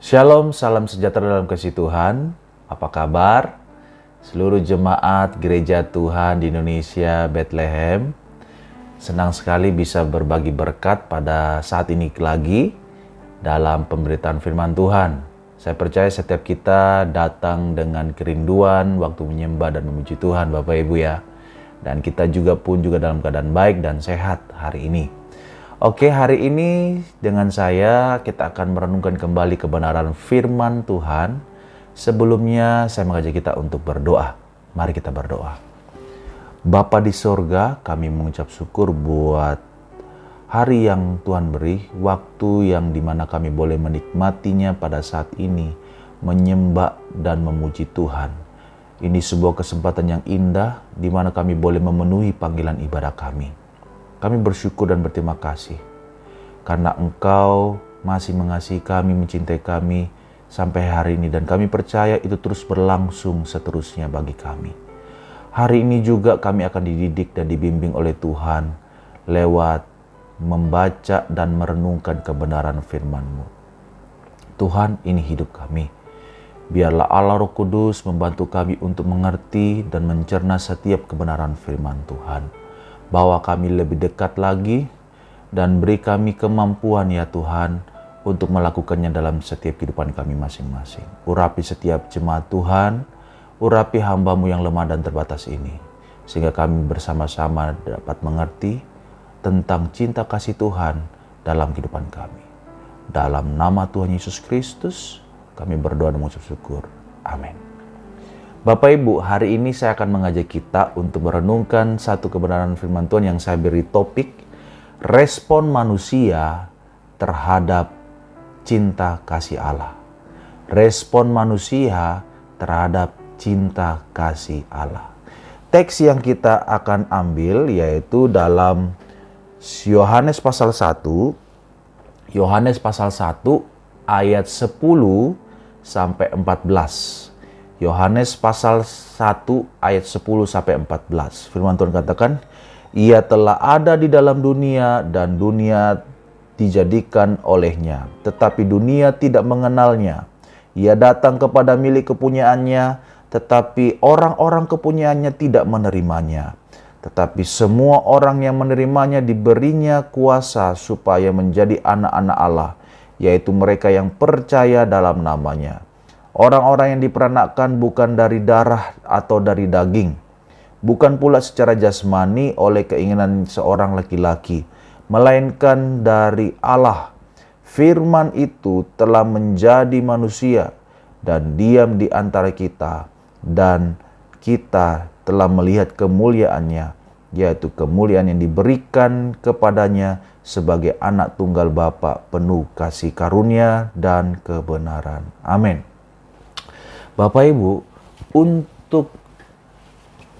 Shalom, salam sejahtera dalam kasih Tuhan. Apa kabar? Seluruh jemaat gereja Tuhan di Indonesia, Bethlehem. Senang sekali bisa berbagi berkat pada saat ini lagi dalam pemberitaan firman Tuhan. Saya percaya setiap kita datang dengan kerinduan waktu menyembah dan memuji Tuhan, Bapak Ibu ya. Dan kita juga dalam keadaan baik dan sehat hari ini. Oke, hari ini dengan saya kita akan merenungkan kembali kebenaran firman Tuhan. Sebelumnya saya mengajak kita untuk berdoa. Mari kita berdoa. Bapa di sorga, kami mengucap syukur buat hari yang Tuhan beri, waktu yang dimana kami boleh menikmatinya pada saat ini, menyembah dan memuji Tuhan. Ini sebuah kesempatan yang indah di mana kami boleh memenuhi panggilan ibadah kami. Kami bersyukur dan berterima kasih karena Engkau masih mengasihi kami, mencintai kami sampai hari ini, dan kami percaya itu terus berlangsung seterusnya bagi kami. Hari ini juga kami akan dididik dan dibimbing oleh Tuhan lewat membaca dan merenungkan kebenaran firman-Mu. Tuhan, ini hidup kami. Biarlah Allah Roh Kudus membantu kami untuk mengerti dan mencerna setiap kebenaran firman Tuhan. Bawa kami lebih dekat lagi dan beri kami kemampuan ya Tuhan untuk melakukannya dalam setiap kehidupan kami masing-masing. Urapi setiap jemaat Tuhan, urapi hamba-Mu yang lemah dan terbatas ini, sehingga kami bersama-sama dapat mengerti tentang cinta kasih Tuhan dalam kehidupan kami. Dalam nama Tuhan Yesus Kristus, kami berdoa dan mengucap syukur. Amin. Bapak Ibu, hari ini saya akan mengajak kita untuk merenungkan satu kebenaran firman Tuhan yang saya beri topik, respon manusia terhadap cinta kasih Allah. Respon manusia terhadap cinta kasih Allah. Teks yang kita akan ambil yaitu dalam Yohanes pasal 1, Yohanes pasal 1 ayat 10 sampai 14. Yohanes pasal 1 ayat 10 sampai 14. Firman Tuhan katakan, Ia telah ada di dalam dunia dan dunia dijadikan olehnya, tetapi dunia tidak mengenalnya. Ia datang kepada milik kepunyaannya, tetapi orang-orang kepunyaannya tidak menerimanya. Tetapi semua orang yang menerimanya diberinya kuasa supaya menjadi anak-anak Allah, yaitu mereka yang percaya dalam namanya. Orang-orang yang diperanakkan bukan dari darah atau dari daging, bukan pula secara jasmani oleh keinginan seorang laki-laki, melainkan dari Allah. Firman itu telah menjadi manusia dan diam di antara kita, dan kita telah melihat kemuliaannya, yaitu kemuliaan yang diberikan kepadanya sebagai anak tunggal Bapa, penuh kasih karunia dan kebenaran. Amin. Bapak Ibu, untuk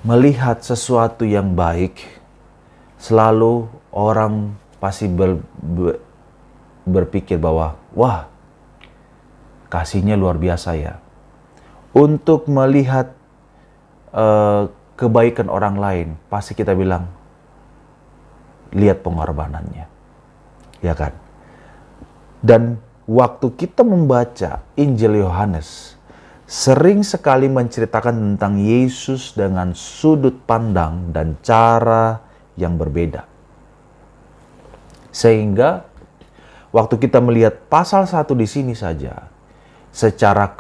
melihat sesuatu yang baik, selalu orang pasti berpikir bahwa, wah, kasihnya luar biasa ya. Untuk melihat kebaikan orang lain, pasti kita bilang, lihat pengorbanannya. Ya kan? Dan waktu kita membaca Injil Yohanes, sering sekali menceritakan tentang Yesus dengan sudut pandang dan cara yang berbeda. Sehingga waktu kita melihat pasal 1 di sini saja, secara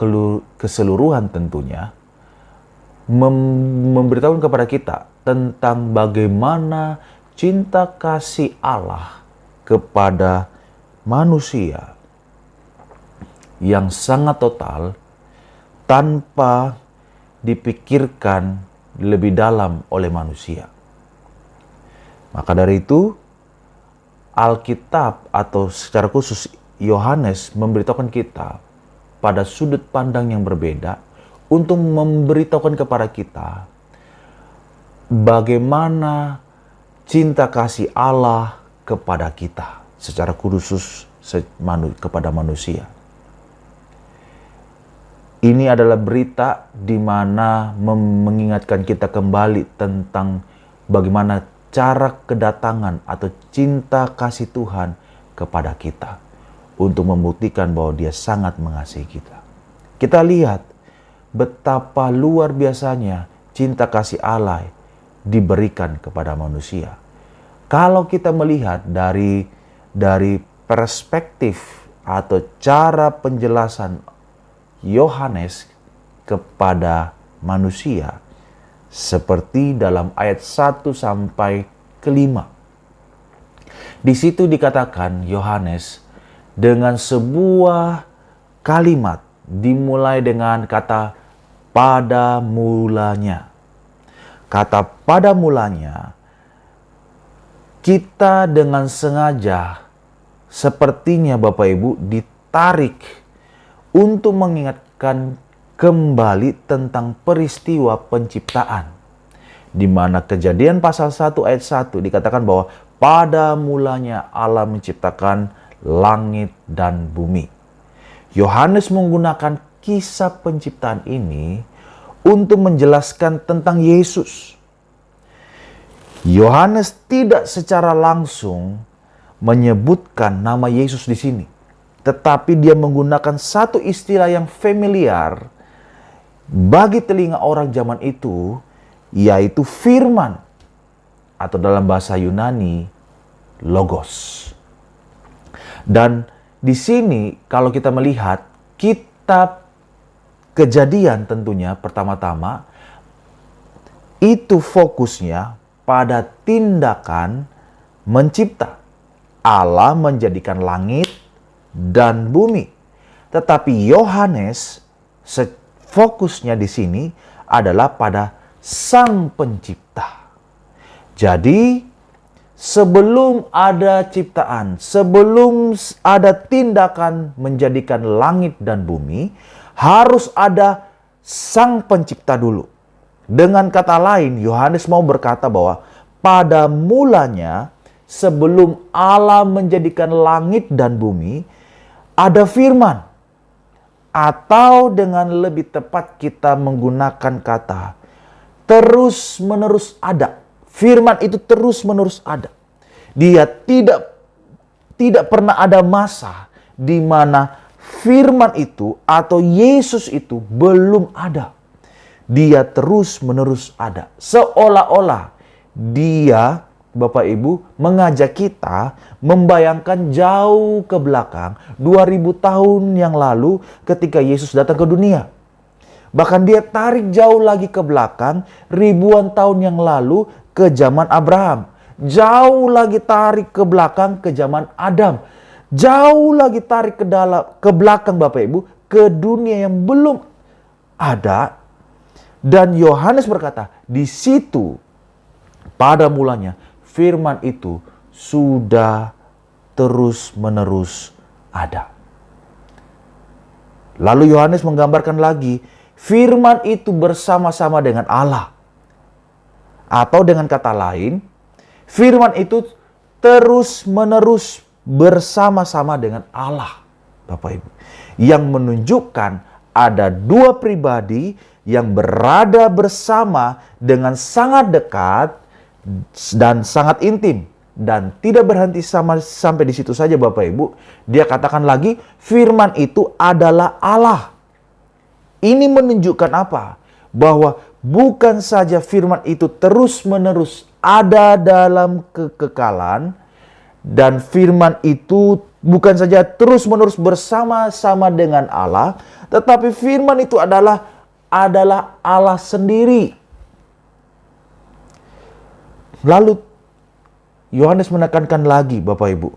keseluruhan tentunya, memberitahukan kepada kita tentang bagaimana cinta kasih Allah kepada manusia yang sangat total, tanpa dipikirkan lebih dalam oleh manusia. Maka dari itu, Alkitab atau secara khusus Yohanes memberitahukan kita pada sudut pandang yang berbeda untuk memberitahukan kepada kita bagaimana cinta kasih Allah kepada kita, secara khusus kepada manusia. Ini adalah berita di mana mengingatkan kita kembali tentang bagaimana cara kedatangan atau cinta kasih Tuhan kepada kita. untuk membuktikan bahwa Dia sangat mengasihi kita. Kita lihat betapa luar biasanya cinta kasih Allah diberikan kepada manusia. Kalau kita melihat dari perspektif atau cara penjelasan Yohanes kepada manusia, seperti dalam ayat 1 sampai ke 5. Di situ dikatakan Yohanes dengan sebuah kalimat dimulai dengan kata pada mulanya. Kata pada mulanya kita dengan sengaja sepertinya Bapak Ibu ditarik untuk mengingatkan kembali tentang peristiwa penciptaan. Di mana Kejadian pasal 1 ayat 1 dikatakan bahwa pada mulanya Allah menciptakan langit dan bumi. Yohanes menggunakan kisah penciptaan ini untuk menjelaskan tentang Yesus. Yohanes tidak secara langsung menyebutkan nama Yesus di sini, tetapi dia menggunakan satu istilah yang familiar bagi telinga orang zaman itu, yaitu firman, atau dalam bahasa Yunani, logos. Dan di sini kalau kita melihat kitab Kejadian tentunya pertama-tama itu fokusnya pada tindakan mencipta. Allah menjadikan langit dan bumi. Tetapi Yohanes fokusnya di sini adalah pada Sang Pencipta. Jadi sebelum ada ciptaan, sebelum ada tindakan menjadikan langit dan bumi, harus ada Sang Pencipta dulu. Dengan kata lain, Yohanes mau berkata bahwa pada mulanya sebelum Allah menjadikan langit dan bumi, ada firman. Atau dengan lebih tepat kita menggunakan kata terus menerus ada. Firman itu terus menerus ada. Dia tidak pernah ada masa di mana firman itu atau Yesus itu belum ada. Dia terus menerus ada. Seolah-olah dia, Bapak Ibu, mengajak kita membayangkan jauh ke belakang 2000 tahun yang lalu ketika Yesus datang ke dunia. Bahkan dia tarik jauh lagi ke belakang ribuan tahun yang lalu ke zaman Abraham. Jauh lagi tarik ke belakang ke zaman Adam. Jauh lagi tarik ke belakang Bapak Ibu ke dunia yang belum ada. Dan Yohanes berkata, di situ pada mulanya firman itu sudah terus-menerus ada. Lalu Yohanes menggambarkan lagi, firman itu bersama-sama dengan Allah. Atau dengan kata lain, firman itu terus-menerus bersama-sama dengan Allah, Bapak Ibu. Yang menunjukkan ada dua pribadi yang berada bersama dengan sangat dekat dan sangat intim. Dan tidak berhenti sampai di situ saja Bapak Ibu. Dia katakan lagi, firman itu adalah Allah. Ini menunjukkan apa? Bahwa bukan saja firman itu terus-menerus ada dalam kekekalan, dan firman itu bukan saja terus-menerus bersama-sama dengan Allah, tetapi firman itu adalah Allah sendiri. Lalu Yohanes menekankan lagi Bapak Ibu,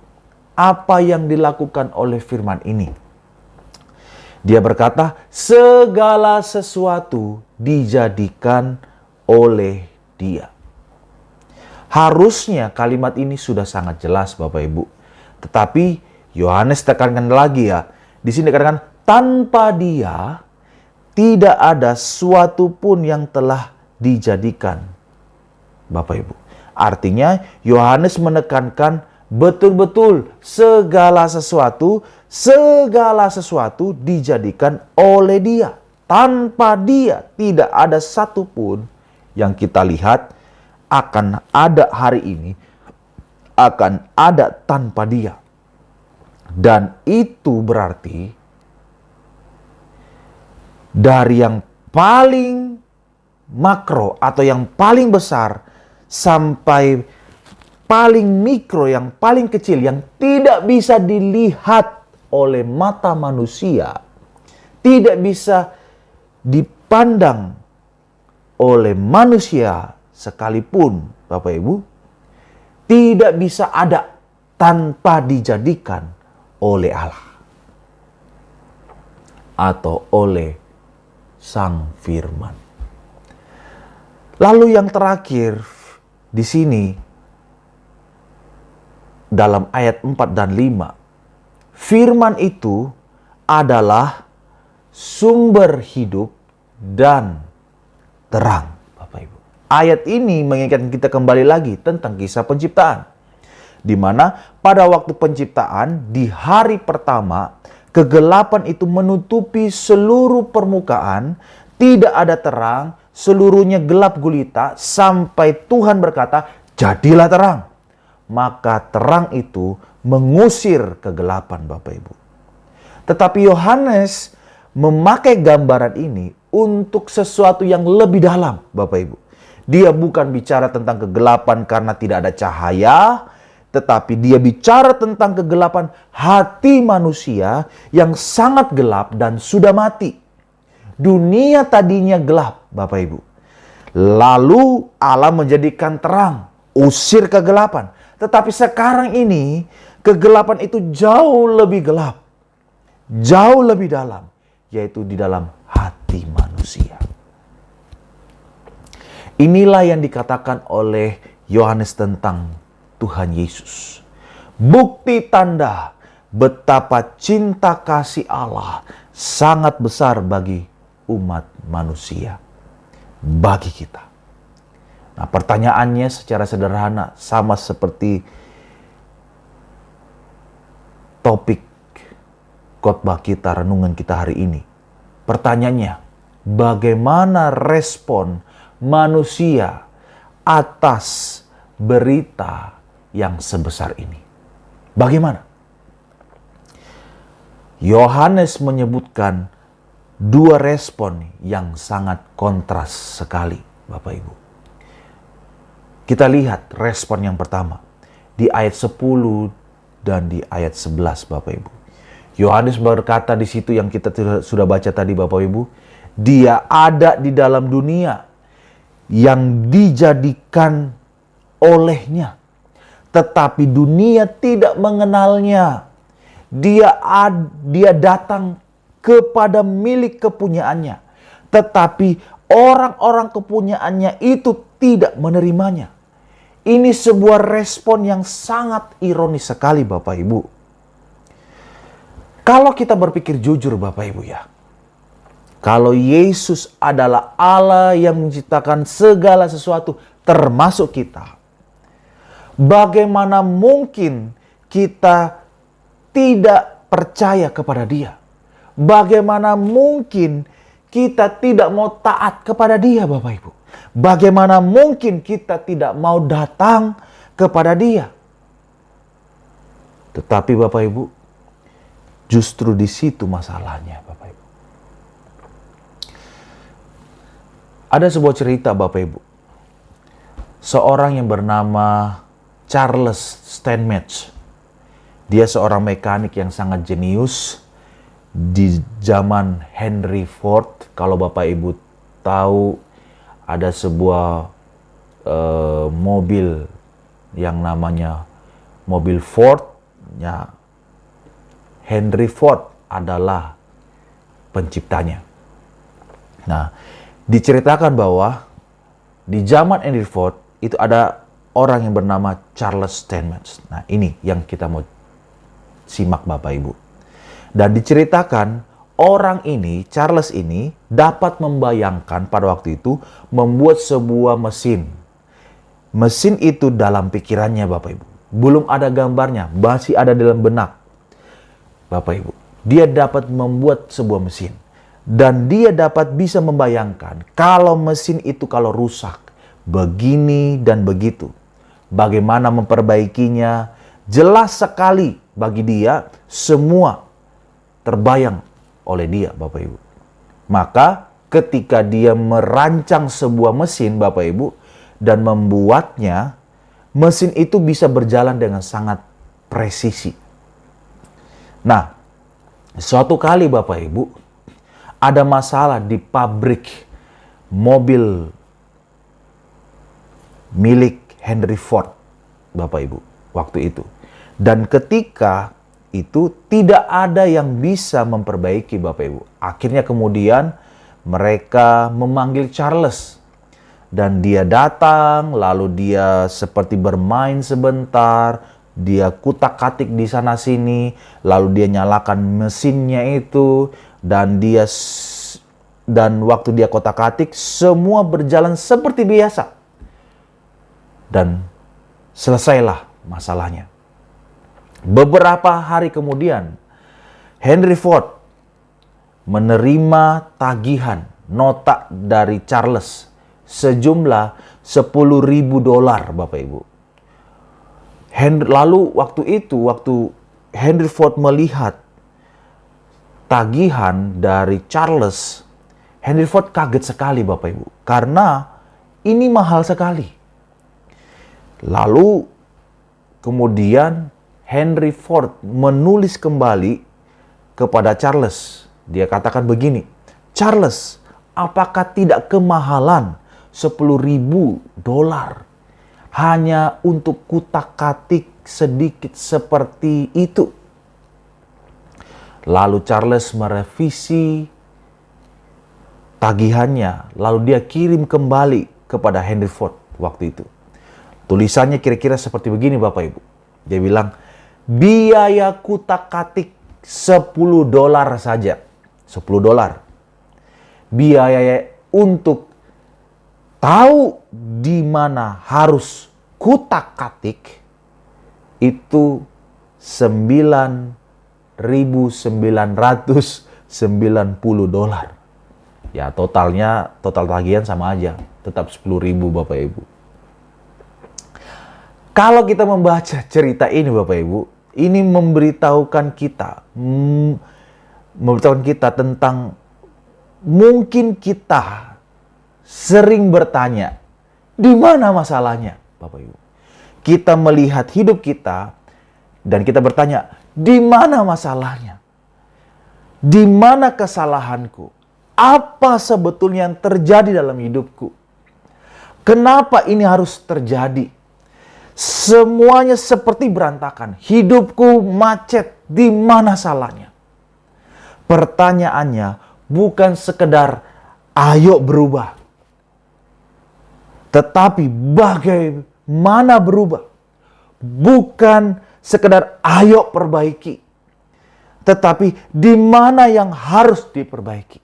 apa yang dilakukan oleh firman ini. Dia berkata, segala sesuatu dijadikan oleh Dia. Harusnya kalimat ini sudah sangat jelas Bapak Ibu. Tetapi Yohanes tekankan lagi ya. Di sini dikatakan tanpa Dia tidak ada suatu pun yang telah dijadikan. Bapak Ibu. Artinya Yohanes menekankan betul-betul segala sesuatu dijadikan oleh Dia. Tanpa Dia tidak ada satupun yang kita lihat akan ada hari ini, akan ada tanpa Dia. Dan itu berarti dari yang paling makro atau yang paling besar sampai paling mikro, yang paling kecil, yang tidak bisa dilihat oleh mata manusia, tidak bisa dipandang oleh manusia sekalipun, Bapak Ibu, tidak bisa ada tanpa dijadikan oleh Allah atau oleh Sang Firman. Lalu yang terakhir di sini dalam ayat 4 dan 5, firman itu adalah sumber hidup dan terang, Bapak Ibu. Ayat ini mengingatkan kita kembali lagi tentang kisah penciptaan, di mana pada waktu penciptaan di hari pertama, kegelapan itu menutupi seluruh permukaan, tidak ada terang, seluruhnya gelap gulita, sampai Tuhan berkata, jadilah terang. Maka terang itu mengusir kegelapan, Bapak Ibu. Tetapi Yohanes memakai gambaran ini untuk sesuatu yang lebih dalam, Bapak Ibu. Dia bukan bicara tentang kegelapan karena tidak ada cahaya, tetapi dia bicara tentang kegelapan hati manusia yang sangat gelap dan sudah mati. Dunia tadinya gelap, Bapak Ibu. Lalu Allah menjadikan terang, usir kegelapan. Tetapi sekarang ini kegelapan itu jauh lebih gelap, jauh lebih dalam, yaitu di dalam hati manusia. Inilah yang dikatakan oleh Yohanes tentang Tuhan Yesus. Bukti tanda betapa cinta kasih Allah sangat besar bagi umat manusia, bagi kita. Nah, pertanyaannya secara sederhana sama seperti topik khotbah kita, renungan kita hari ini. Pertanyaannya, bagaimana respon manusia atas berita yang sebesar ini? Bagaimana? Yohanes menyebutkan dua respon yang sangat kontras sekali, Bapak Ibu. Kita lihat respon yang pertama di ayat 10 dan di ayat 11, Bapak Ibu. Yohanes berkata di situ yang kita sudah baca tadi, Bapak Ibu, dia ada di dalam dunia yang dijadikan olehnya, tetapi dunia tidak mengenalnya. Dia datang kepada milik kepunyaannya, tetapi orang-orang kepunyaannya itu tidak menerimanya. Ini sebuah respon yang sangat ironis sekali, Bapak Ibu. Kalau kita berpikir jujur, Bapak Ibu ya, kalau Yesus adalah Allah yang menciptakan segala sesuatu termasuk kita, bagaimana mungkin kita tidak percaya kepada Dia? Bagaimana mungkin kita tidak mau taat kepada Dia, Bapak Ibu? Bagaimana mungkin kita tidak mau datang kepada Dia? Tetapi Bapak Ibu, justru di situ masalahnya, Bapak Ibu. Ada sebuah cerita, Bapak Ibu. Seorang yang bernama Charles Steinmetz. Dia seorang mekanik yang sangat jenius di zaman Henry Ford. Kalau Bapak Ibu tahu, ada sebuah mobil yang namanya mobil Ford. Ya, Henry Ford adalah penciptanya. Nah, diceritakan bahwa di zaman Henry Ford itu ada orang yang bernama Charles Steinmetz. Nah, ini yang kita mau simak, Bapak Ibu. Dan diceritakan orang ini, Charles ini, dapat membayangkan pada waktu itu membuat sebuah mesin. Mesin itu dalam pikirannya, Bapak Ibu. Belum ada gambarnya, masih ada dalam benak, Bapak Ibu. Dia dapat membuat sebuah mesin. Dan dia dapat bisa membayangkan kalau mesin itu kalau rusak, begini dan begitu. Bagaimana memperbaikinya, jelas sekali bagi dia, semua terbayang oleh dia, Bapak Ibu. Maka ketika dia merancang sebuah mesin, Bapak Ibu, dan membuatnya, mesin itu bisa berjalan dengan sangat presisi. Nah, suatu kali Bapak Ibu, ada masalah di pabrik mobil milik Henry Ford, Bapak Ibu, waktu itu. Dan ketika itu tidak ada yang bisa memperbaiki, Bapak Ibu. Akhirnya kemudian mereka memanggil Charles. Dan dia datang, lalu dia seperti bermain sebentar. Dia kutak-katik di sana-sini. Lalu dia nyalakan mesinnya itu. Dan waktu dia kotak-katik, semua berjalan seperti biasa. Dan selesailah masalahnya. Beberapa hari kemudian, Henry Ford menerima tagihan nota dari Charles sejumlah $10.000, Bapak Ibu. Lalu waktu Henry Ford melihat tagihan dari Charles, Henry Ford kaget sekali, Bapak Ibu, karena ini mahal sekali. Lalu kemudian Henry Ford menulis kembali kepada Charles. Dia katakan begini, Charles, apakah tidak kemahalan $10.000 hanya untuk kutak-katik sedikit seperti itu? Lalu Charles merevisi tagihannya, lalu dia kirim kembali kepada Henry Ford waktu itu. Tulisannya kira-kira seperti begini, Bapak Ibu. Dia bilang, biaya kutak-katik $10 saja. $10. Biaya untuk tahu di mana harus kutak-katik itu $9.990. Ya, total tagihan sama aja, tetap 10.000, Bapak Ibu. Kalau kita membaca cerita ini, Bapak Ibu, ini memberitahukan kita tentang mungkin kita sering bertanya, di mana masalahnya, Bapak Ibu? Kita melihat hidup kita dan kita bertanya, di mana masalahnya? Di mana kesalahanku? Apa sebetulnya yang terjadi dalam hidupku? Kenapa ini harus terjadi? Semuanya seperti berantakan. Hidupku macet. Di mana salahnya? Pertanyaannya bukan sekedar ayo berubah. Tetapi bagaimana berubah? Bukan sekedar ayo perbaiki. Tetapi di mana yang harus diperbaiki?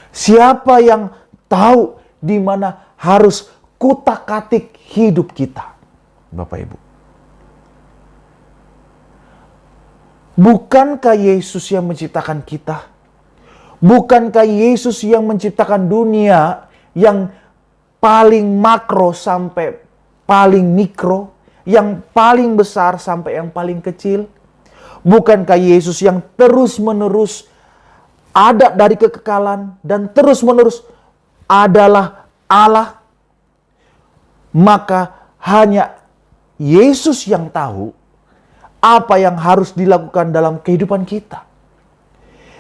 Siapa yang tahu di mana harus kutak-katik hidup kita? Bapak Ibu. Bukankah Yesus yang menciptakan kita? Bukankah Yesus yang menciptakan dunia yang paling makro sampai paling mikro, yang paling besar sampai yang paling kecil? Bukankah Yesus yang terus-menerus ada dari kekekalan dan terus-menerus adalah Allah? Maka hanya Yesus yang tahu apa yang harus dilakukan dalam kehidupan kita.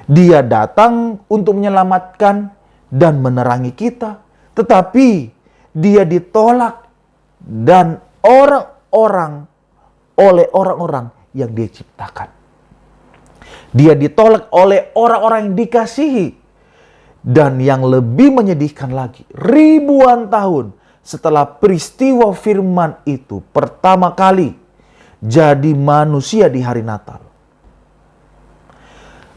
Dia datang untuk menyelamatkan dan menerangi kita, tetapi dia ditolak dan oleh orang-orang yang dia ciptakan. Dia ditolak oleh orang-orang yang dikasihi. Dan yang lebih menyedihkan lagi, ribuan tahun setelah peristiwa firman itu pertama kali jadi manusia di hari Natal,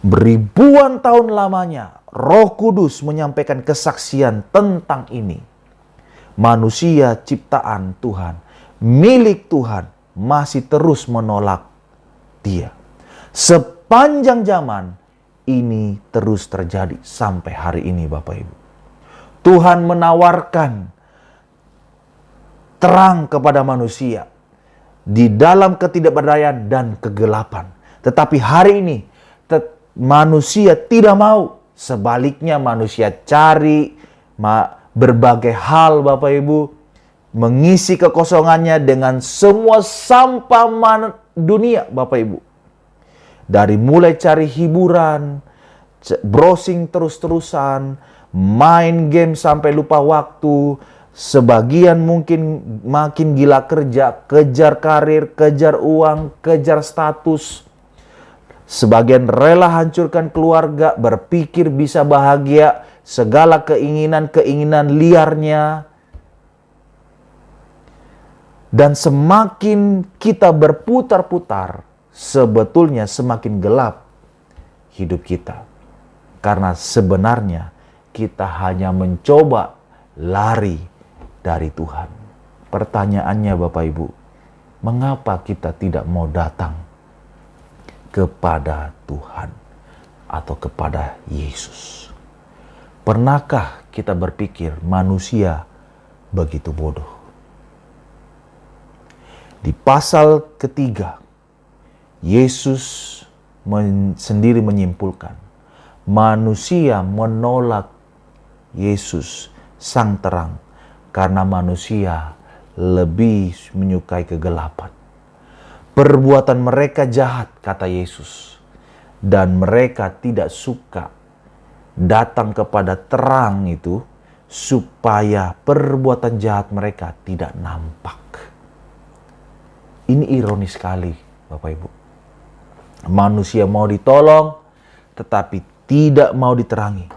beribuan tahun lamanya Roh Kudus menyampaikan kesaksian tentang ini. Manusia ciptaan Tuhan, milik Tuhan, masih terus menolak Dia. Sepanjang zaman ini terus terjadi sampai hari ini, Bapak Ibu. Tuhan menawarkan terang kepada manusia di dalam ketidakberdayaan dan kegelapan. Tetapi hari ini manusia tidak mau. Sebaliknya manusia cari berbagai hal, Bapak Ibu, mengisi kekosongannya dengan semua sampah dunia, Bapak Ibu. Dari mulai cari hiburan, browsing terus-terusan, main game sampai lupa waktu. Sebagian mungkin makin gila kerja, kejar karir, kejar uang, kejar status. Sebagian rela hancurkan keluarga, berpikir bisa bahagia, segala keinginan-keinginan liarnya. Dan semakin kita berputar-putar, sebetulnya semakin gelap hidup kita. Karena sebenarnya kita hanya mencoba lari dari Tuhan. Pertanyaannya Bapak Ibu, mengapa kita tidak mau datang kepada Tuhan atau kepada Yesus? Pernahkah kita berpikir manusia begitu bodoh? Di pasal ketiga, Yesus sendiri menyimpulkan, manusia menolak Yesus sang terang karena manusia lebih menyukai kegelapan. Perbuatan mereka jahat, kata Yesus, dan mereka tidak suka datang kepada terang itu supaya perbuatan jahat mereka tidak nampak. Ini ironis sekali, Bapak Ibu. Manusia mau ditolong, tetapi tidak mau diterangi.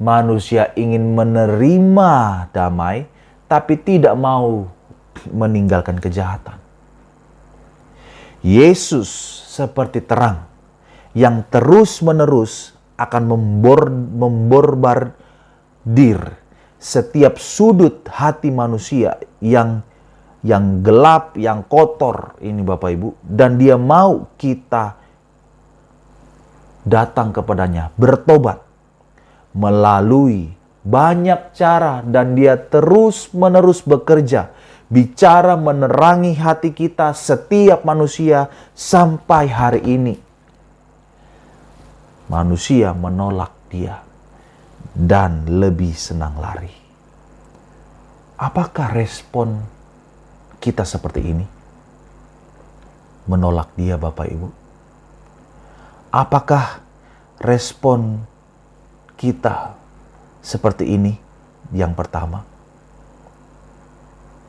Manusia ingin menerima damai, tapi tidak mau meninggalkan kejahatan. Yesus seperti terang yang terus-menerus akan memborbardir setiap sudut hati manusia yang gelap, yang kotor ini Bapak Ibu. Dan dia mau kita datang kepadanya, bertobat melalui banyak cara. Dan dia terus-menerus bekerja, bicara menerangi hati kita setiap manusia sampai hari ini. Manusia menolak dia dan lebih senang lari. Apakah respon kita seperti ini? Menolak dia, Bapak Ibu? Apakah respon kita seperti ini? Yang pertama,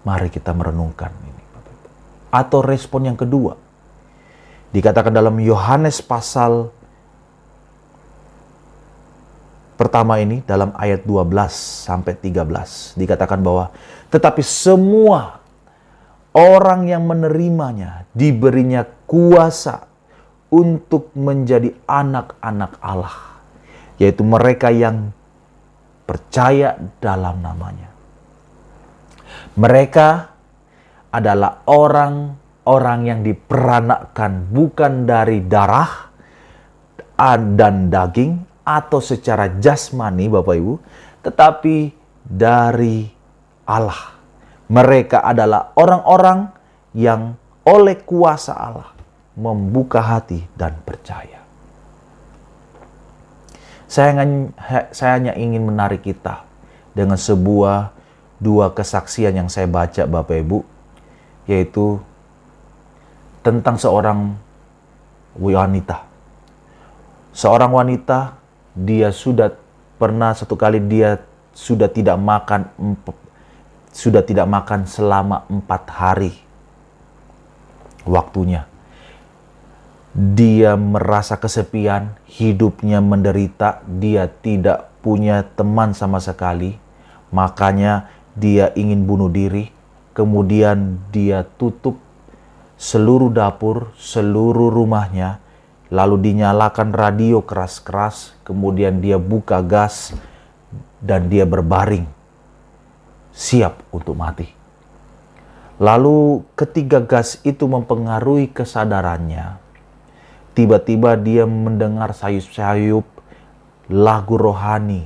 mari kita merenungkan ini, Bapak Ibu. Atau respon yang kedua, dikatakan dalam Yohanes pasal pertama ini, dalam ayat 12 sampai 13, dikatakan bahwa tetapi semua orang yang menerimanya diberinya kuasa untuk menjadi anak-anak Allah, yaitu mereka yang percaya dalam namanya. Mereka adalah orang-orang yang diperanakkan bukan dari darah dan daging atau secara jasmani, Bapak Ibu, tetapi dari Allah. Mereka adalah orang-orang yang oleh kuasa Allah membuka hati dan percaya. Saya hanya ingin menarik kita dengan dua kesaksian yang saya baca, Bapak Ibu, yaitu tentang seorang wanita. Seorang wanita, dia sudah pernah satu kali dia sudah tidak makan selama 4 hari waktunya. Dia merasa kesepian, hidupnya menderita, dia tidak punya teman sama sekali. Makanya dia ingin bunuh diri. Kemudian dia tutup seluruh dapur, seluruh rumahnya. Lalu dinyalakan radio keras-keras. Kemudian dia buka gas dan dia berbaring, siap untuk mati. Lalu ketika gas itu mempengaruhi kesadarannya, tiba-tiba dia mendengar sayup-sayup lagu rohani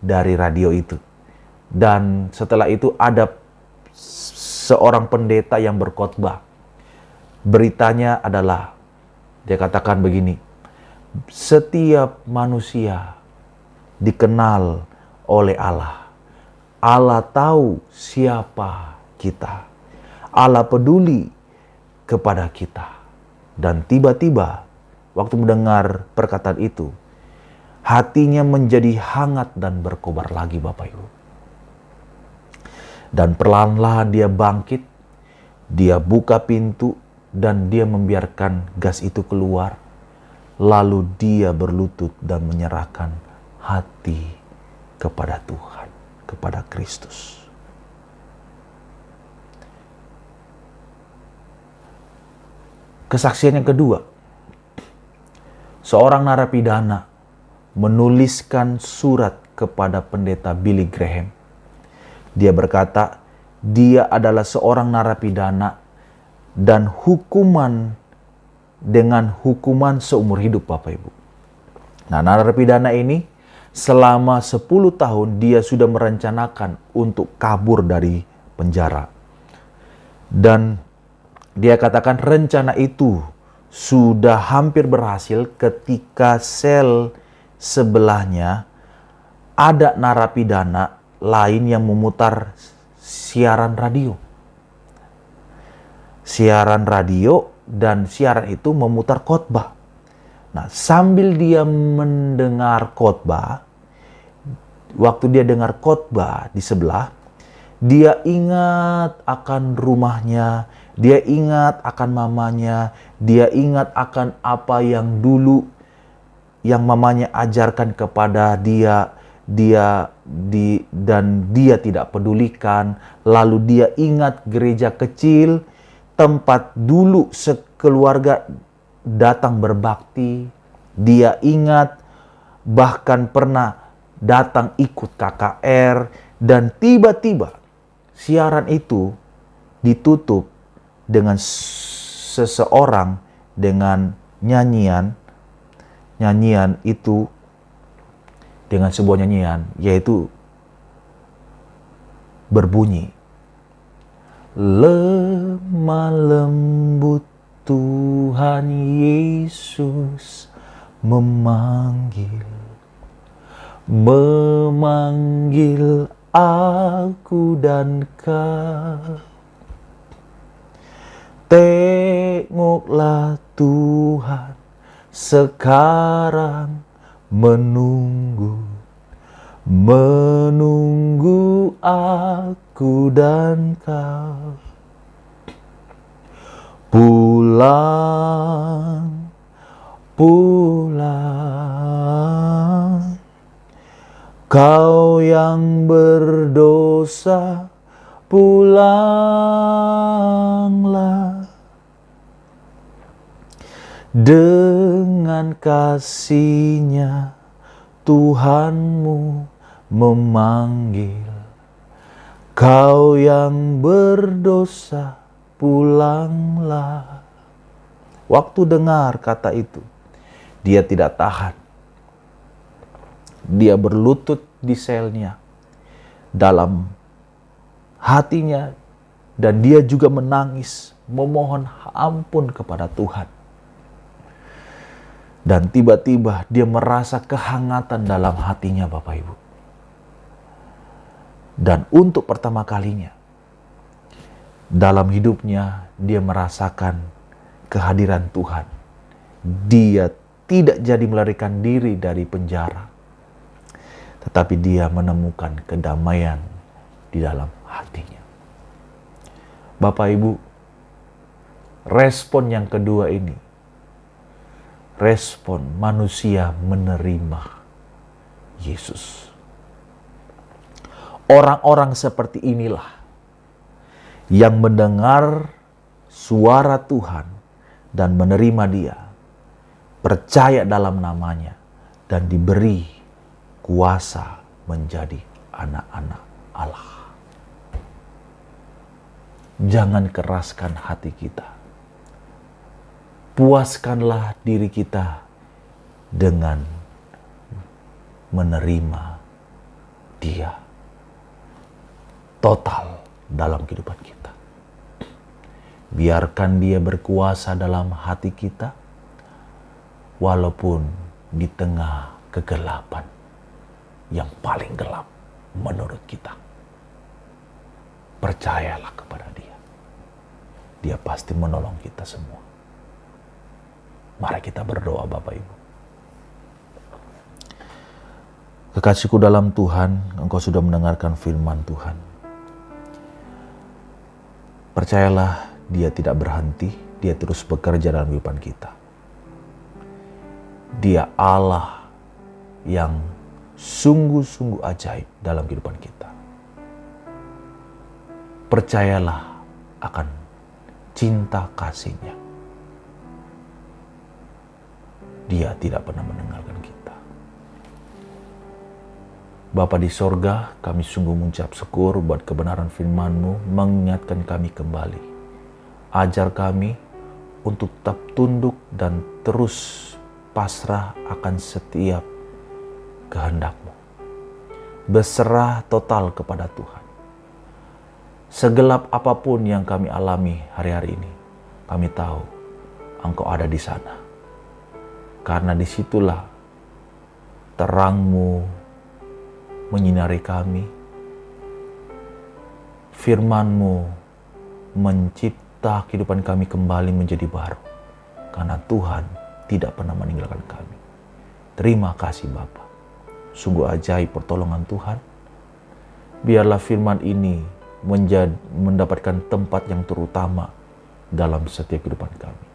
dari radio itu. Dan setelah itu ada seorang pendeta yang berkhotbah. Beritanya adalah, dia katakan begini, setiap manusia dikenal oleh Allah. Allah tahu siapa kita. Allah peduli kepada kita. Dan tiba-tiba waktu mendengar perkataan itu, hatinya menjadi hangat dan berkobar lagi, Bapak Ibu. Dan perlahan-lahan dia bangkit, dia buka pintu, dan dia membiarkan gas itu keluar. Lalu dia berlutut dan menyerahkan hati kepada Tuhan, kepada Kristus. Kesaksian yang kedua, seorang narapidana menuliskan surat kepada pendeta Billy Graham. Dia berkata, dia adalah seorang narapidana dan dengan hukuman seumur hidup, Bapak Ibu. Nah, narapidana ini selama 10 tahun dia sudah merencanakan untuk kabur dari penjara. Dan dia katakan rencana itu sudah hampir berhasil ketika sel sebelahnya ada narapidana lain yang memutar siaran radio. Siaran radio, dan siaran itu memutar khotbah. Nah, sambil dia mendengar khotbah, waktu dia dengar khotbah di sebelah, dia ingat akan rumahnya, dia ingat akan mamanya, dia ingat akan apa yang dulu yang mamanya ajarkan kepada dia, dan dia tidak pedulikan. Lalu dia ingat gereja kecil, tempat dulu sekeluarga datang berbakti. Dia ingat bahkan pernah datang ikut KKR, dan tiba-tiba siaran itu ditutup dengan seseorang dengan nyanyian itu, dengan sebuah nyanyian, yaitu berbunyi, lemah lembut Tuhan Yesus memanggil aku dan kau. Tengoklah Tuhan sekarang menunggu aku dan kau. Pulang, kau yang berdosa, pulanglah. Dengan kasih-Nya Tuhanmu memanggil, kau yang berdosa, pulanglah. Waktu dengar kata itu, dia tidak tahan. Dia berlutut di selnya, dalam hatinya, dan dia juga menangis, memohon ampun kepada Tuhan. Dan tiba-tiba dia merasa kehangatan dalam hatinya, Bapak Ibu. Dan untuk pertama kalinya dalam hidupnya, dia merasakan kehadiran Tuhan. Dia tidak jadi melarikan diri dari penjara, tetapi dia menemukan kedamaian di dalam hatinya. Bapak Ibu, respon yang kedua ini, respon manusia menerima Yesus. Orang-orang seperti inilah yang mendengar suara Tuhan dan menerima Dia, percaya dalam namanya, dan diberi kuasa menjadi anak-anak Allah. Jangan keraskan hati kita. Puaskanlah diri kita dengan menerima Dia total dalam kehidupan kita. Biarkan dia berkuasa dalam hati kita, walaupun di tengah kegelapan yang paling gelap menurut kita. Percayalah kepada dia. Dia pasti menolong kita semua. Mari kita berdoa, Bapak Ibu. Kekasihku dalam Tuhan, Engkau sudah mendengarkan firman Tuhan. Percayalah, Dia tidak berhenti, Dia terus bekerja dalam kehidupan kita. Dia Allah yang sungguh-sungguh ajaib dalam kehidupan kita. Percayalah akan cinta kasih-Nya. Dia tidak pernah meninggalkan kita. Bapa di sorga, kami sungguh mengucap syukur buat kebenaran firman-Mu, mengingatkan kami kembali. Ajar kami untuk tetap tunduk dan terus pasrah akan setiap kehendak-Mu. Berserah total kepada Tuhan. Segelap apapun yang kami alami hari-hari ini, kami tahu Engkau ada di sana. Karena disitulah terang-Mu menyinari kami. Firman-Mu mencipta kehidupan kami kembali menjadi baru. Karena Tuhan tidak pernah meninggalkan kami. Terima kasih Bapa. Sungguh ajaib pertolongan Tuhan. Biarlah firman ini mendapatkan tempat yang terutama dalam setiap kehidupan kami.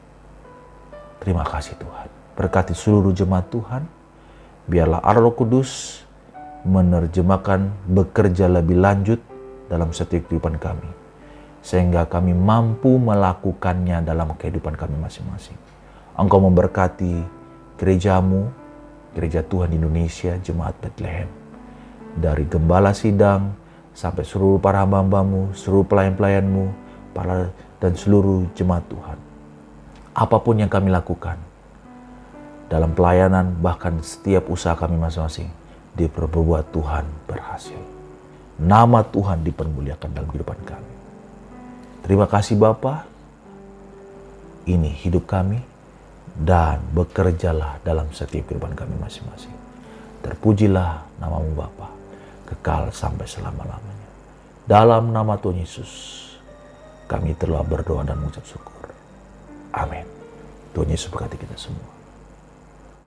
Terima kasih Tuhan. Berkati seluruh jemaat Tuhan. Biarlah Roh Kudus menerjemahkan, bekerja lebih lanjut dalam setiap kehidupan kami. Sehingga kami mampu melakukannya dalam kehidupan kami masing-masing. Engkau memberkati gereja-Mu, gereja Tuhan Indonesia, Jemaat Bethlehem. Dari gembala sidang sampai seluruh para hamba-Mu, seluruh pelayan-pelayan-Mu, dan seluruh jemaat Tuhan. Apapun yang kami lakukan dalam pelayanan, bahkan setiap usaha kami masing-masing, diperbuat Tuhan berhasil. Nama Tuhan dipermuliakan dalam kehidupan kami. Terima kasih Bapa. Ini hidup kami dan bekerjalah dalam setiap kehidupan kami masing-masing. Terpujilah nama-Mu Bapa, kekal sampai selama-lamanya. Dalam nama Tuhan Yesus, kami telah berdoa dan mengucap syukur. Amin. Tuhan Yesus berkati kita semua.